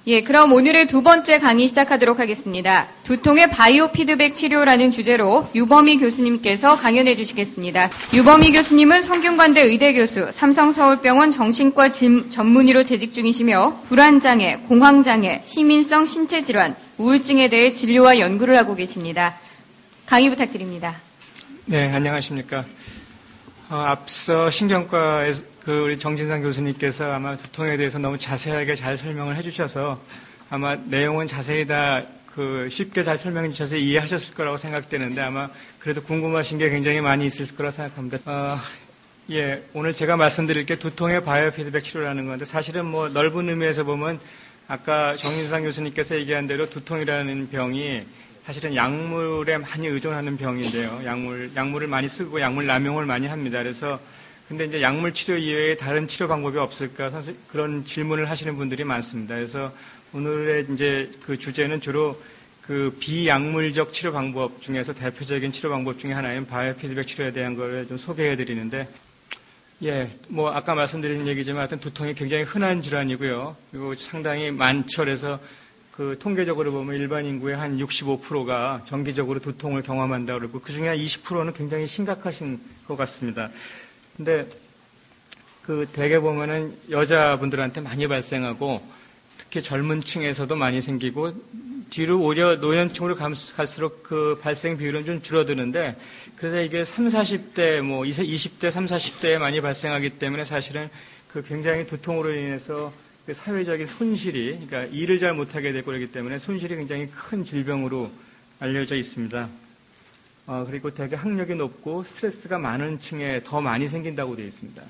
예, 그럼 오늘의 두 번째 강의 시작하도록 하겠습니다. 두통의 바이오 피드백 치료라는 주제로 유범희 교수님께서 강연해 주시겠습니다. 유범희 교수님은 성균관대 의대교수, 삼성서울병원 정신과 전문의로 재직 중이시며 불안장애, 공황장애, 시민성 신체질환, 우울증에 대해 진료와 연구를 하고 계십니다. 강의 부탁드립니다. 네, 안녕하십니까. 앞서 신경과의 우리 정진상 교수님께서 아마 두통에 대해서 너무 자세하게 잘 설명을 해주셔서 아마 내용은 자세히 다 쉽게 잘 설명해 주셔서 이해하셨을 거라고 생각되는데 아마 그래도 궁금하신 게 굉장히 많이 있을 거라고 생각합니다. 예, 오늘 제가 말씀드릴 게 두통의 바이오 피드백 치료라는 건데 사실은 뭐 넓은 의미에서 보면 아까 정진상 교수님께서 얘기한 대로 두통이라는 병이 사실은 약물에 많이 의존하는 병인데요. 약물을 많이 쓰고 약물 남용을 많이 합니다. 그래서 근데 이제 약물 치료 이외에 다른 치료 방법이 없을까? 사실 그런 질문을 하시는 분들이 많습니다. 그래서 오늘의 이제 그 주제는 주로 그 비약물적 치료 방법 중에서 대표적인 치료 방법 중에 하나인 바이오 피드백 치료에 대한 걸 좀 소개해 드리는데, 예, 뭐 아까 말씀드린 얘기지만 하여튼 두통이 굉장히 흔한 질환이고요. 그리고 상당히 많죠. 그래서 그 통계적으로 보면 일반 인구의 한 65%가 정기적으로 두통을 경험한다고 그러고 그 중에 한 20%는 굉장히 심각하신 것 같습니다. 근데 대개 보면은 여자분들한테 많이 발생하고 특히 젊은 층에서도 많이 생기고 뒤로 오히려 노년층으로 갈수록 그 발생 비율은 좀 줄어드는데 그래서 이게 30, 40대 20대, 30, 40대에 많이 발생하기 때문에 사실은 굉장히 두통으로 인해서 사회적인 손실이 그러니까 일을 잘 못하게 되고 그러기 때문에 손실이 굉장히 큰 질병으로 알려져 있습니다. 그리고 되게 학력이 높고 스트레스가 많은 층에 더 많이 생긴다고 되어 있습니다.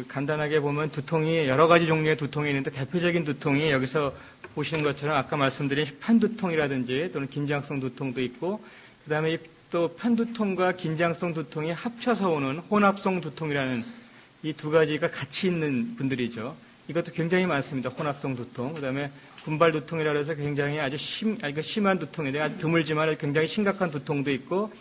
간단하게 보면 두통이 여러 가지 종류의 두통이 있는데 대표적인 두통이 여기서 보시는 것처럼 아까 말씀드린 편두통이라든지 또는 긴장성 두통도 있고 그 다음에 또 편두통과 긴장성 두통이 합쳐서 오는 혼합성 두통이라는 이 두 가지가 같이 있는 분들이죠. 이것도 굉장히 많습니다. 혼합성 두통. 그 다음에 분발 두통이라고 해서 굉장히 아주 심한 두통인데 아주 드물지만 굉장히 심각한 두통도 있고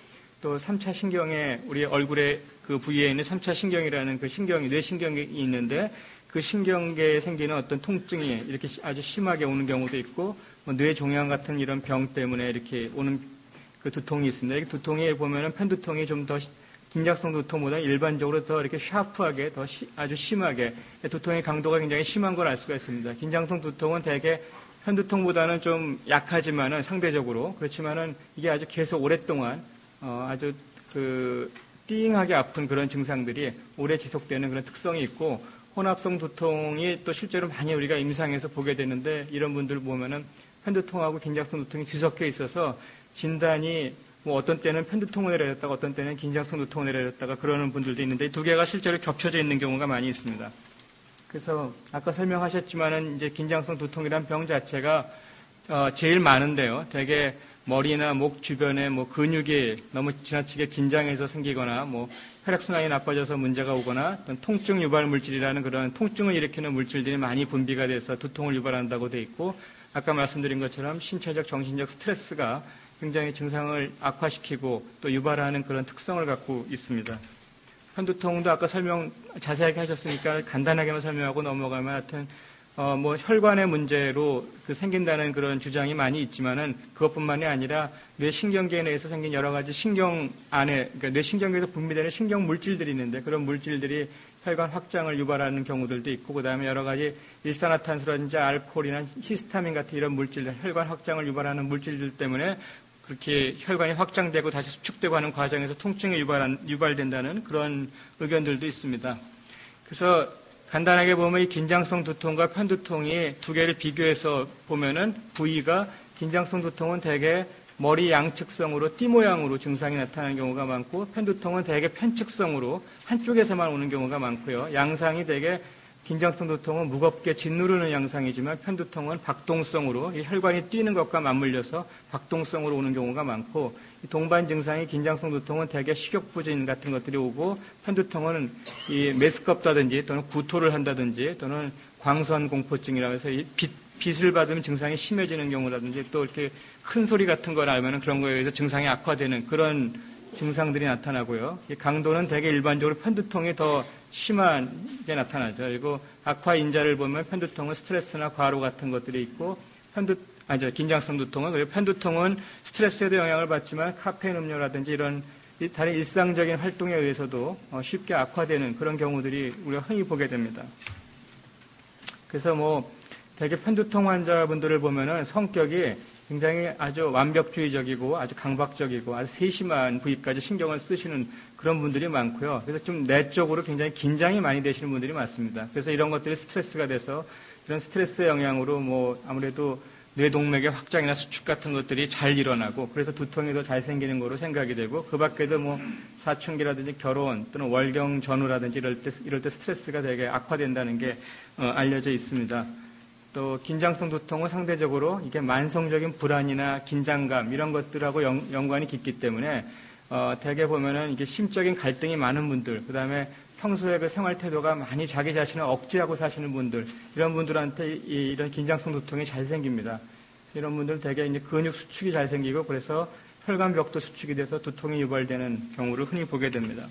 또 3차 신경에 우리 얼굴에 그 부위에 있는 3차 신경이라는 그 신경이 뇌신경이 있는데 그 신경계에 생기는 어떤 통증이 이렇게 아주 심하게 오는 경우도 있고 뭐 뇌종양 같은 이런 병 때문에 이렇게 오는 그 두통이 있습니다. 이 두통이 보면은 편두통이 좀 더 긴장성 두통보다 일반적으로 더 이렇게 샤프하게 더 아주 심하게 두통의 강도가 굉장히 심한 걸 알 수가 있습니다. 긴장성 두통은 대개 편두통보다는 좀 약하지만은 상대적으로 그렇지만은 이게 아주 계속 오랫동안 아주 띵하게 아픈 그런 증상들이 오래 지속되는 그런 특성이 있고 혼합성 두통이 또 실제로 많이 우리가 임상에서 보게 되는데 이런 분들 보면은 편두통하고 긴장성 두통이 뒤섞여 있어서 진단이 뭐 어떤 때는 편두통을 내렸다가 어떤 때는 긴장성 두통을 내렸다가 그러는 분들도 있는데 이 두 개가 실제로 겹쳐져 있는 경우가 많이 있습니다. 그래서 아까 설명하셨지만은 이제 긴장성 두통이란 병 자체가 제일 많은데요. 대개 머리나 목 주변에 뭐 근육이 너무 지나치게 긴장해서 생기거나 뭐 혈액순환이 나빠져서 문제가 오거나 어떤 통증 유발 물질이라는 그런 통증을 일으키는 물질들이 많이 분비가 돼서 두통을 유발한다고 돼 있고 아까 말씀드린 것처럼 신체적 정신적 스트레스가 굉장히 증상을 악화시키고 또 유발하는 그런 특성을 갖고 있습니다. 편두통도 아까 설명 자세하게 하셨으니까 간단하게만 설명하고 넘어가면 하여튼 뭐 혈관의 문제로 생긴다는 그런 주장이 많이 있지만은 그것뿐만이 아니라 뇌신경계에 의해서 생긴 여러 가지 신경 안에 그러니까 뇌신경계에서 분비되는 신경 물질들이 있는데 그런 물질들이 혈관 확장을 유발하는 경우들도 있고 그다음에 여러 가지 일산화탄소라든지 알코올이나 히스타민 같은 이런 물질들 혈관 확장을 유발하는 물질들 때문에 그렇게 혈관이 확장되고 다시 수축되고 하는 과정에서 통증이 유발된다는 그런 의견들도 있습니다. 그래서 간단하게 보면 이 긴장성 두통과 편두통이 두 개를 비교해서 보면은 부위가 긴장성 두통은 대개 머리 양측성으로 띠 모양으로 증상이 나타나는 경우가 많고 편두통은 대개 편측성으로 한쪽에서만 오는 경우가 많고요. 양상이 대개 긴장성 두통은 무겁게 짓누르는 양상이지만 편두통은 박동성으로 이 혈관이 뛰는 것과 맞물려서 박동성으로 오는 경우가 많고 이 동반 증상이 긴장성 두통은 대개 식욕부진 같은 것들이 오고 편두통은 이 메스껍다든지 또는 구토를 한다든지 또는 광선공포증이라고 해서 이 빛을 받으면 증상이 심해지는 경우라든지 또 이렇게 큰 소리 같은 걸 알면은 그런 거에 의해서 증상이 악화되는 그런 증상들이 나타나고요. 이 강도는 대개 일반적으로 편두통이 더 심하게 나타나죠. 그리고 악화 인자를 보면 편두통은 스트레스나 과로 같은 것들이 있고 긴장성 두통은, 그리고 편두통은 스트레스에도 영향을 받지만 카페인 음료라든지 이런 다른 일상적인 활동에 의해서도 쉽게 악화되는 그런 경우들이 우리가 흔히 보게 됩니다. 그래서 대개 편두통 환자분들을 보면은 성격이 굉장히 아주 완벽주의적이고 아주 강박적이고 아주 세심한 부위까지 신경을 쓰시는 그런 분들이 많고요. 그래서 좀 내적으로 굉장히 긴장이 많이 되시는 분들이 많습니다. 그래서 이런 것들이 스트레스가 돼서 이런 스트레스의 영향으로 아무래도 뇌동맥의 확장이나 수축 같은 것들이 잘 일어나고 그래서 두통이 더 잘 생기는 거로 생각이 되고 그 밖에도 사춘기라든지 결혼 또는 월경 전후라든지 이럴 때 스트레스가 되게 악화된다는 게 알려져 있습니다. 또 긴장성 두통은 상대적으로 이게 만성적인 불안이나 긴장감 이런 것들하고 연관이 깊기 때문에 대개 보면은 이게 심적인 갈등이 많은 분들, 그 다음에 평소에 그 생활 태도가 많이 자기 자신을 억제하고 사시는 분들, 이런 분들한테 이런 긴장성 두통이 잘 생깁니다. 이런 분들 대개 이제 근육 수축이 잘 생기고 그래서 혈관벽도 수축이 돼서 두통이 유발되는 경우를 흔히 보게 됩니다.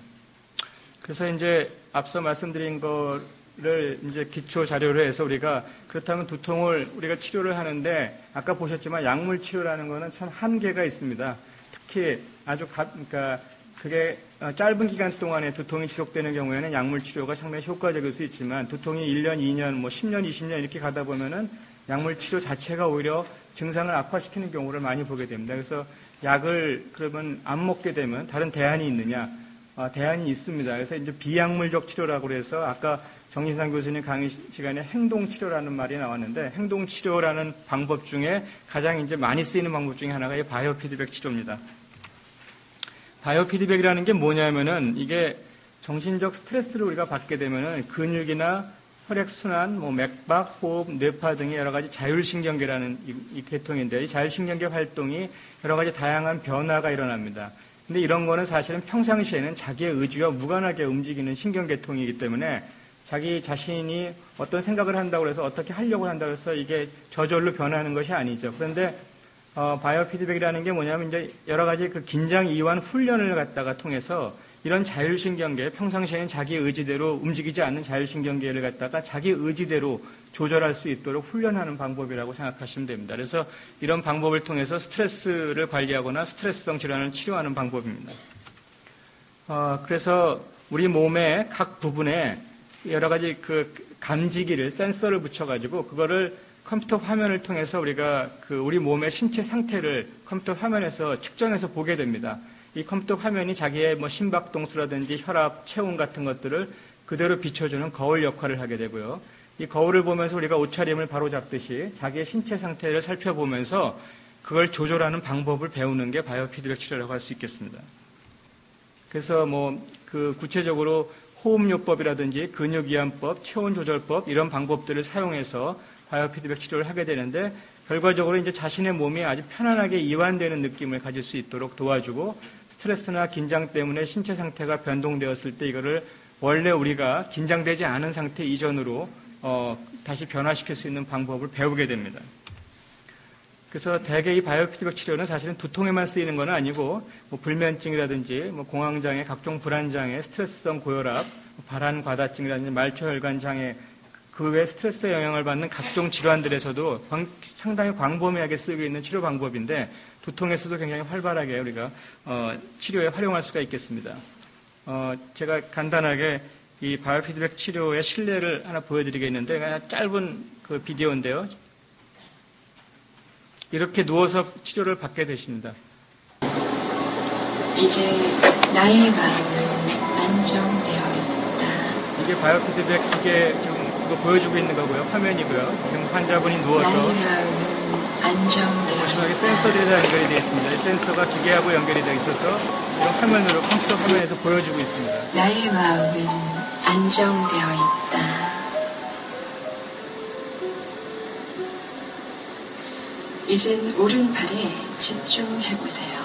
그래서 이제 앞서 말씀드린 거를 이제 기초 자료로 해서 우리가 그렇다면 두통을 우리가 치료를 하는데 아까 보셨지만 약물 치료라는 거는 참 한계가 있습니다. 특히 아주 그러니까 그게 짧은 기간 동안에 두통이 지속되는 경우에는 약물 치료가 상당히 효과적일 수 있지만 두통이 1년, 2년, 10년, 20년 이렇게 가다 보면은 약물 치료 자체가 오히려 증상을 악화시키는 경우를 많이 보게 됩니다. 그래서 약을 그러면 안 먹게 되면 다른 대안이 있느냐? 대안이 있습니다. 그래서 이제 비약물적 치료라고 해서 아까 정진상 교수님 강의 시간에 행동치료라는 말이 나왔는데 행동치료라는 방법 중에 가장 이제 많이 쓰이는 방법 중에 하나가 이 바이오 피드백 치료입니다. 바이오 피드백이라는 게 뭐냐면은 이게 정신적 스트레스를 우리가 받게 되면은 근육이나 혈액순환, 맥박, 호흡, 뇌파 등의 여러 가지 자율신경계라는 이 계통인데 이 자율신경계 활동이 여러 가지 다양한 변화가 일어납니다. 근데 이런 거는 사실은 평상시에는 자기의 의지와 무관하게 움직이는 신경계통이기 때문에 자기 자신이 어떤 생각을 한다고 해서 어떻게 하려고 한다고 해서 이게 저절로 변하는 것이 아니죠. 그런데 바이오 피드백이라는 게 뭐냐면 이제 여러 가지 그 긴장 이완 훈련을 갖다가 통해서 이런 자율신경계, 평상시에는 자기 의지대로 움직이지 않는 자율신경계를 갖다가 자기 의지대로 조절할 수 있도록 훈련하는 방법이라고 생각하시면 됩니다. 그래서 이런 방법을 통해서 스트레스를 관리하거나 스트레스성 질환을 치료하는 방법입니다. 그래서 우리 몸의 각 부분에 여러 가지 그 감지기를, 센서를 붙여가지고 그거를 컴퓨터 화면을 통해서 우리가 우리 몸의 신체 상태를 컴퓨터 화면에서 측정해서 보게 됩니다. 이 컴퓨터 화면이 자기의 심박동수라든지 혈압, 체온 같은 것들을 그대로 비춰주는 거울 역할을 하게 되고요. 이 거울을 보면서 우리가 옷차림을 바로 잡듯이 자기의 신체 상태를 살펴보면서 그걸 조절하는 방법을 배우는 게 바이오 피드백 치료라고 할 수 있겠습니다. 그래서 구체적으로 호흡요법이라든지 근육이완법, 체온조절법 이런 방법들을 사용해서 바이오 피드백 치료를 하게 되는데 결과적으로 이제 자신의 몸이 아주 편안하게 이완되는 느낌을 가질 수 있도록 도와주고 스트레스나 긴장 때문에 신체 상태가 변동되었을 때 이거를 원래 우리가 긴장되지 않은 상태 이전으로 다시 변화시킬 수 있는 방법을 배우게 됩니다. 그래서 대개 이 바이오 피드백 치료는 사실은 두통에만 쓰이는 건 아니고 불면증이라든지 공황장애, 각종 불안장애, 스트레스성 고혈압, 발한과다증이라든지 말초혈관 장애 그 외 스트레스에 영향을 받는 각종 질환들에서도 상당히 광범위하게 쓰이고 있는 치료 방법인데 두통에서도 굉장히 활발하게 우리가 치료에 활용할 수가 있겠습니다. 제가 간단하게 이 바이오 피드백 치료의 실례를 하나 보여드리겠는데 그냥 짧은 그 비디오인데요. 이렇게 누워서 치료를 받게 되십니다. 이제 나의 마음은 안정되어 있다. 이게 바이오 피드백 이게 지금 이거 보여주고 있는 거고요. 화면이고요. 지금 환자분이 누워서 나의 마음은 안정되어 보시면 있다. 센서들이 연결이 되어 있습니다. 이 센서가 기계하고 연결이 되어 있어서 이런 화면으로 컴퓨터 화면에서 보여주고 있습니다. 나의 마음은 안정되어 있다. 이젠 오른팔에 집중해보세요.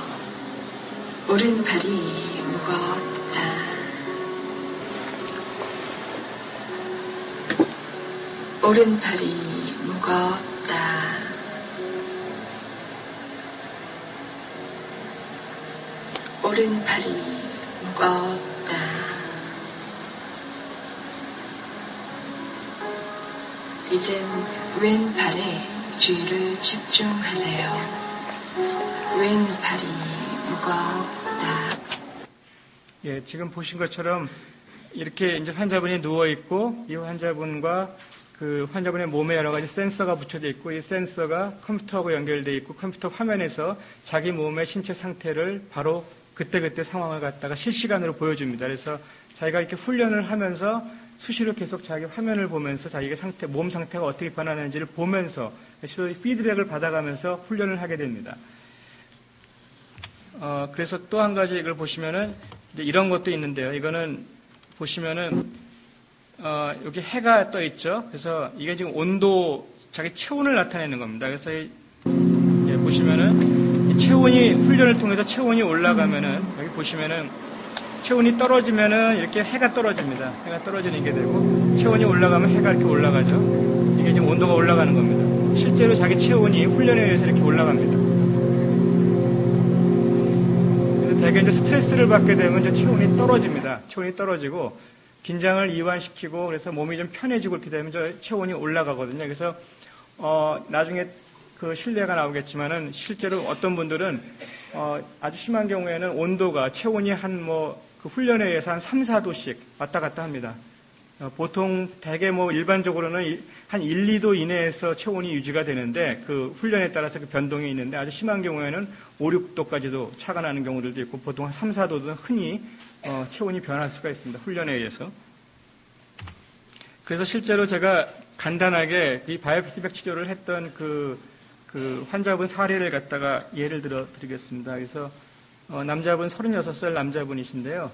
오른팔이 무겁다. 오른팔이 무겁다. 오른팔이 무겁다. 이젠 왼발에 주의를 집중하세요. 왼발이 무겁다. 예, 지금 보신 것처럼 이렇게 이제 환자분이 누워 있고 이 환자분과 그 환자분의 몸에 여러 가지 센서가 붙여져 있고 이 센서가 컴퓨터하고 연결되어 있고 컴퓨터 화면에서 자기 몸의 신체 상태를 바로 그때그때 상황을 갖다가 실시간으로 보여줍니다. 그래서 자기가 이렇게 훈련을 하면서 수시로 계속 자기 화면을 보면서 자기의 상태, 몸 상태가 어떻게 변하는지를 보면서 피드백을 받아가면서 훈련을 하게 됩니다. 그래서 또 한 가지 이걸 보시면은 이제 이런 것도 있는데요. 이거는 보시면은 여기 해가 떠 있죠. 그래서 이게 지금 온도, 자기 체온을 나타내는 겁니다. 그래서 보시면은 이 체온이 훈련을 통해서 체온이 올라가면은 여기 보시면은 체온이 떨어지면은 이렇게 해가 떨어집니다. 해가 떨어지는 게 되고 체온이 올라가면 해가 이렇게 올라가죠. 이게 지금 온도가 올라가는 겁니다. 실제로 자기 체온이 훈련에 의해서 이렇게 올라갑니다. 대개 이제 스트레스를 받게 되면 이제 체온이 떨어집니다. 체온이 떨어지고 긴장을 이완시키고 그래서 몸이 좀 편해지고 이렇게 되면 저 체온이 올라가거든요. 그래서 나중에 그 신뢰가 나오겠지만은 실제로 어떤 분들은 아주 심한 경우에는 온도가 체온이 그 훈련에 의해서 한 3, 4도씩 왔다 갔다 합니다. 보통 대개 일반적으로는 한 1, 2도 이내에서 체온이 유지가 되는데 그 훈련에 따라서 그 변동이 있는데 아주 심한 경우에는 5, 6도까지도 차가 나는 경우들도 있고 보통 한 3, 4도는 흔히 체온이 변할 수가 있습니다. 훈련에 의해서. 그래서 실제로 제가 간단하게 이 바이오피드백 치료를 했던 그 환자분 사례를 갖다가 예를 들어 드리겠습니다. 그래서 남자분 36살 남자분이신데요.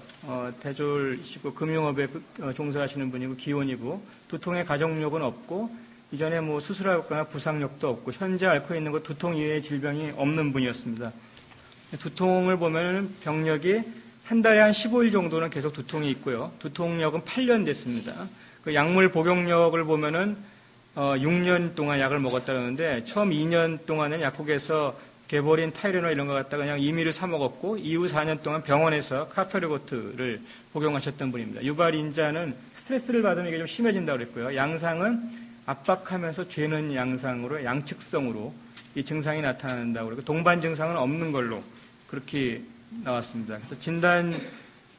대졸이시고 금융업에 종사하시는 분이고 기혼이고 두통의 가족력은 없고 이전에 수술하거나 부상력도 없고 현재 앓고 있는 것 두통 이외의 질병이 없는 분이었습니다. 두통을 보면 병력이 한 달에 한 15일 정도는 계속 두통이 있고요. 두통력은 8년 됐습니다. 그 약물 복용력을 보면은 6년 동안 약을 먹었다는데 처음 2년 동안은 약국에서 개보린 타이레놀 이런 거 갖다가 그냥 임의로 사 먹었고 이후 4년 동안 병원에서 카페르고트를 복용하셨던 분입니다. 유발인자는 스트레스를 받으면 이게 좀 심해진다고 그랬고요. 양상은 압박하면서 죄는 양상으로 양측성으로 이 증상이 나타난다고 그러고 동반 증상은 없는 걸로 그렇게 나왔습니다. 그래서 진단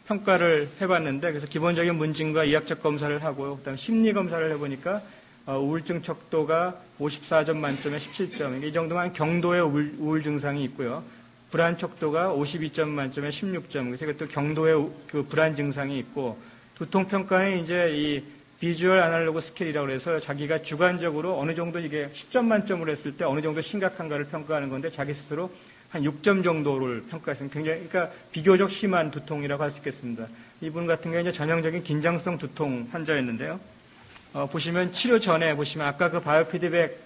평가를 해봤는데 그래서 기본적인 문진과 의학적 검사를 하고 그다음 심리 검사를 해보니까 우울증 척도가 54점 만점에 17점. 이 정도만 경도의 우울 증상이 있고요. 불안 척도가 52점 만점에 16점. 그래서 이것도 경도의 그 불안 증상이 있고 두통 평가는 이제 이 비주얼 아날로그 스케일이라고 해서 자기가 주관적으로 어느 정도 이게 10점 만점으로 했을 때 어느 정도 심각한가를 평가하는 건데 자기 스스로 한 6점 정도를 평가했습니다. 굉장히, 그러니까 비교적 심한 두통이라고 할 수 있겠습니다. 이분 같은 경우는 이제 전형적인 긴장성 두통 환자였는데요. 보시면 치료 전에 보시면 아까 그 바이오피드백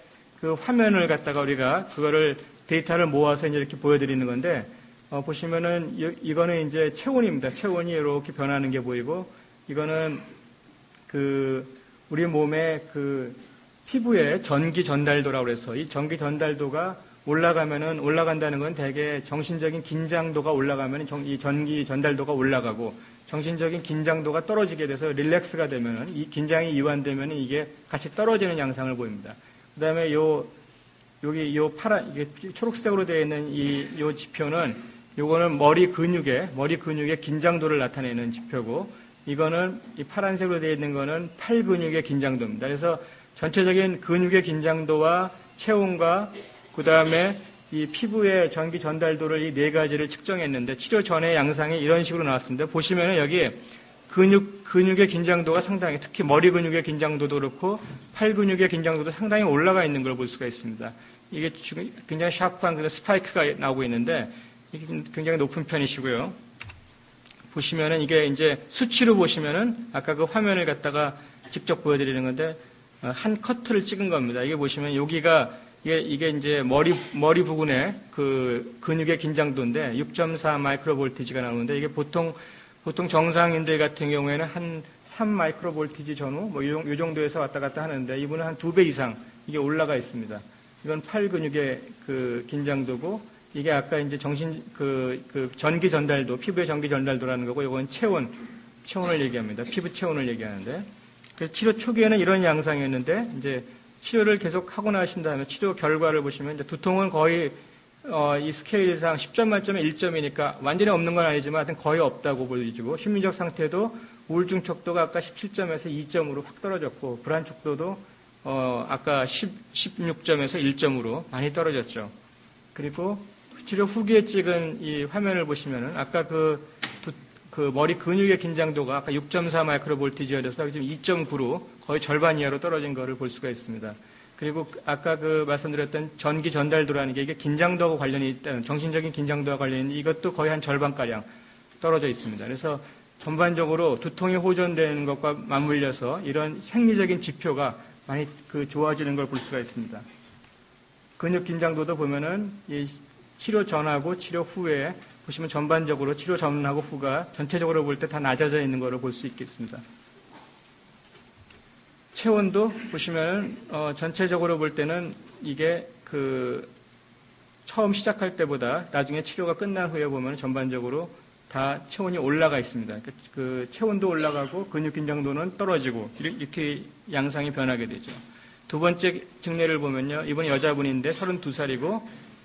그 화면을 갖다가 우리가 그거를 데이터를 모아서 이제 이렇게 보여드리는 건데 보시면은 이거는 이제 체온입니다. 체온이 이렇게 변하는 게 보이고 이거는 그 우리 몸의 그 피부의 전기 전달도라고 해서 이 전기 전달도가 올라간다는 건 대개 정신적인 긴장도가 올라가면 이 전기 전달도가 올라가고 정신적인 긴장도가 떨어지게 돼서 릴렉스가 되면은 이 긴장이 이완되면은 이게 같이 떨어지는 양상을 보입니다. 그다음에 여기 파란 이게 초록색으로 되어 있는 요 지표는 요거는 머리 근육의 긴장도를 나타내는 지표고 이거는 이 파란색으로 되어 있는 거는 팔 근육의 긴장도입니다. 그래서 전체적인 근육의 긴장도와 체온과 그다음에 이 피부의 전기 전달도를 이 네 가지를 측정했는데 치료 전의 양상이 이런 식으로 나왔습니다. 보시면은 여기 근육의 긴장도가 상당히 특히 머리 근육의 긴장도도 그렇고 팔 근육의 긴장도도 상당히 올라가 있는 걸 볼 수가 있습니다. 이게 지금 굉장히 샤프한 그런 스파이크가 나오고 있는데 이게 굉장히 높은 편이시고요. 보시면은 이게 이제 수치로 보시면은 아까 그 화면을 갖다가 직접 보여드리는 건데 한 커트를 찍은 겁니다. 이게 보시면 여기가 이게 이제 머리 부근에 그 근육의 긴장도인데 6.4 마이크로볼티지가 나오는데 이게 보통 정상인들 같은 경우에는 한 3 마이크로볼티지 전후 이 정도에서 왔다 갔다 하는데 이분은 한 2배 이상 이게 올라가 있습니다. 이건 팔 근육의 그 긴장도고 이게 아까 이제 그 전기 전달도, 피부의 전기 전달도라는 거고 이건 체온을 얘기합니다. 피부 체온을 얘기하는데 그래서 치료 초기에는 이런 양상이었는데 이제 치료를 계속 하고 나신 다음에 치료 결과를 보시면 이제 두통은 거의 이 스케일상 10점 만점에 1점이니까 완전히 없는 건 아니지만 하여튼 거의 없다고 보여지고 심리적 상태도 우울증 척도가 아까 17점에서 2점으로 확 떨어졌고 불안 척도도 아까 16점에서 1점으로 많이 떨어졌죠. 그리고 치료 후기에 찍은 이 화면을 보시면은 아까 그 머리 근육의 긴장도가 아까 6.4 마이크로볼티지여서 지금 2.9로 거의 절반 이하로 떨어진 것을 볼 수가 있습니다. 그리고 아까 말씀드렸던 전기 전달도라는 게 이게 긴장도하고 관련이 있다는 정신적인 긴장도와 관련이 있는 이것도 거의 한 절반가량 떨어져 있습니다. 그래서 전반적으로 두통이 호전되는 것과 맞물려서 이런 생리적인 지표가 많이 좋아지는 걸 볼 수가 있습니다. 근육 긴장도도 보면은 이 치료 전하고 치료 후에 보시면 전반적으로 치료 전하고 후가 전체적으로 볼 때 다 낮아져 있는 것을 볼 수 있겠습니다. 체온도 보시면 전체적으로 볼 때는 이게 처음 시작할 때보다 나중에 치료가 끝난 후에 보면 전반적으로 다 체온이 올라가 있습니다. 그 체온도 올라가고 근육 긴장도는 떨어지고 이렇게 양상이 변하게 되죠. 두 번째 증례를 보면요. 이분 여자분인데 32살이고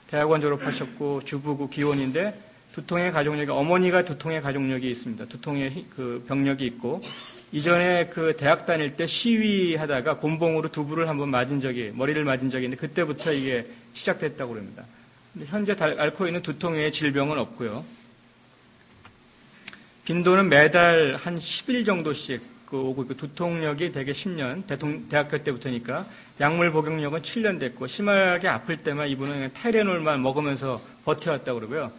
대학원 졸업하셨고 주부고 기혼인데 두통의 가족력이 어머니가 두통의 가족력이 있습니다. 두통의 병력이 있고 이전에 대학 다닐 때 시위하다가 곤봉으로 두부를 한번 머리를 맞은 적이 있는데 그때부터 이게 시작됐다고 합니다. 근데 현재 앓고 있는 두통 외의 질병은 없고요. 빈도는 매달 한 10일 정도씩 오고 두통력이 대개 10년, 대학교 때부터니까 약물 복용력은 7년 됐고 심하게 아플 때만 이분은 타이레놀만 먹으면서 버텨왔다고 그러고요.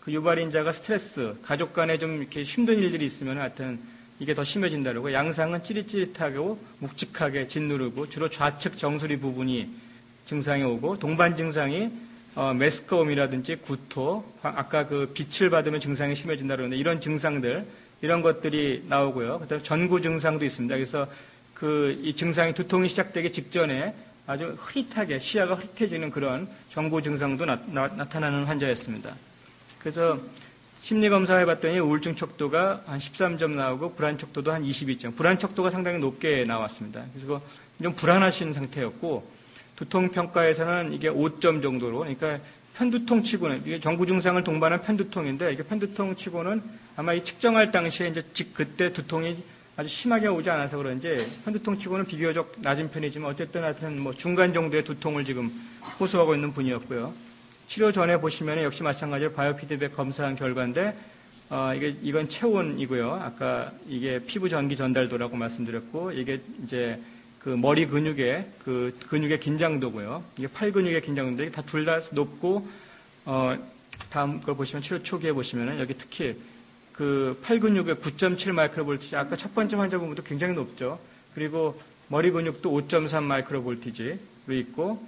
유발인자가 스트레스, 가족 간에 좀 이렇게 힘든 일들이 있으면 하여튼 이게 더 심해진다고 양상은 찌릿찌릿하고 묵직하게 짓누르고 주로 좌측 정수리 부분이 증상이 오고 동반 증상이 메스꺼움이라든지 구토, 아까 빛을 받으면 증상이 심해진다고 하는데 이런 증상들, 이런 것들이 나오고요. 그다음에 전구 증상도 있습니다. 그래서 이 증상이 두통이 시작되기 직전에 아주 흐릿하게 시야가 흐릿해지는 그런 전구 증상도 나타나는 환자였습니다. 그래서 심리검사 해봤더니 우울증 척도가 한 13점 나오고 불안 척도도 한 22점. 불안 척도가 상당히 높게 나왔습니다. 그래서 좀 불안하신 상태였고 두통평가에서는 이게 5점 정도로 그러니까 편두통 치고는 이게 전구 증상을 동반한 편두통인데 이게 편두통 치고는 아마 이 측정할 당시에 이제 그때 두통이 아주 심하게 오지 않아서 그런지 편두통 치고는 비교적 낮은 편이지만 어쨌든 하여튼 중간 정도의 두통을 지금 호소하고 있는 분이었고요. 치료 전에 보시면 역시 마찬가지로 바이오피드백 검사한 결과인데 이건 체온이고요. 아까 이게 피부 전기 전달도라고 말씀드렸고 이게 이제 머리 근육의 근육의 긴장도고요. 이게 팔 근육의 긴장도인데 다 둘 다 높고 다음 걸 보시면 치료 초기에 보시면은 여기 특히 팔 근육의 9.7 마이크로볼티지 아까 첫 번째 환자분도 굉장히 높죠. 그리고 머리 근육도 5.3 마이크로볼티지로 있고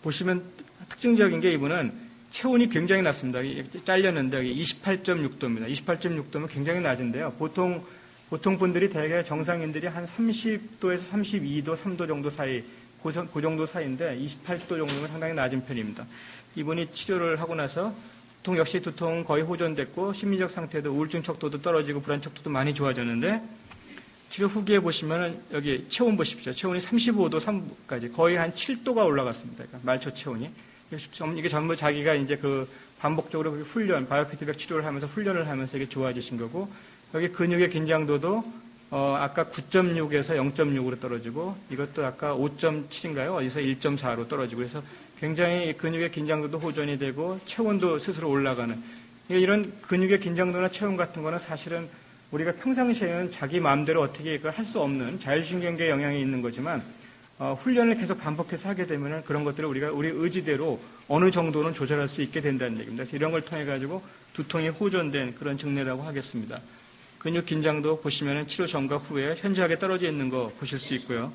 보시면 특징적인 게 이분은 체온이 굉장히 낮습니다. 잘렸는데 여기 28.6도입니다. 28.6도면 굉장히 낮은데요. 보통 분들이 대개 정상인들이 한 30도에서 32도, 3도 정도 사이, 그 정도 사이인데 28도 정도면 상당히 낮은 편입니다. 이분이 치료를 하고 나서 역시 두통은 거의 호전됐고 심리적 상태도 우울증 척도도 떨어지고 불안 척도도 많이 좋아졌는데 치료 후기에 보시면은 여기 체온 보십시오. 체온이 35도 3까지 거의 한 7도가 올라갔습니다. 그러니까 말초 체온이. 이게 전부 자기가 이제 반복적으로 훈련, 바이오피드백 치료를 하면서 훈련을 하면서 이게 좋아지신 거고 여기 근육의 긴장도도 아까 9.6에서 0.6으로 떨어지고 이것도 아까 5.7인가요? 어디서 1.4로 떨어지고 그래서 굉장히 근육의 긴장도도 호전이 되고 체온도 스스로 올라가는 이런 근육의 긴장도나 체온 같은 거는 사실은 우리가 평상시에는 자기 마음대로 어떻게 이걸 할 수 없는 자율신경계에 영향이 있는 거지만 훈련을 계속 반복해서 하게 되면 그런 것들을 우리가 우리 의지대로 어느 정도는 조절할 수 있게 된다는 얘기입니다. 그래서 이런 걸 통해 가지고 두통이 호전된 그런 증례라고 하겠습니다. 근육 긴장도 보시면 치료 전과 후에 현저하게 떨어져 있는 거 보실 수 있고요.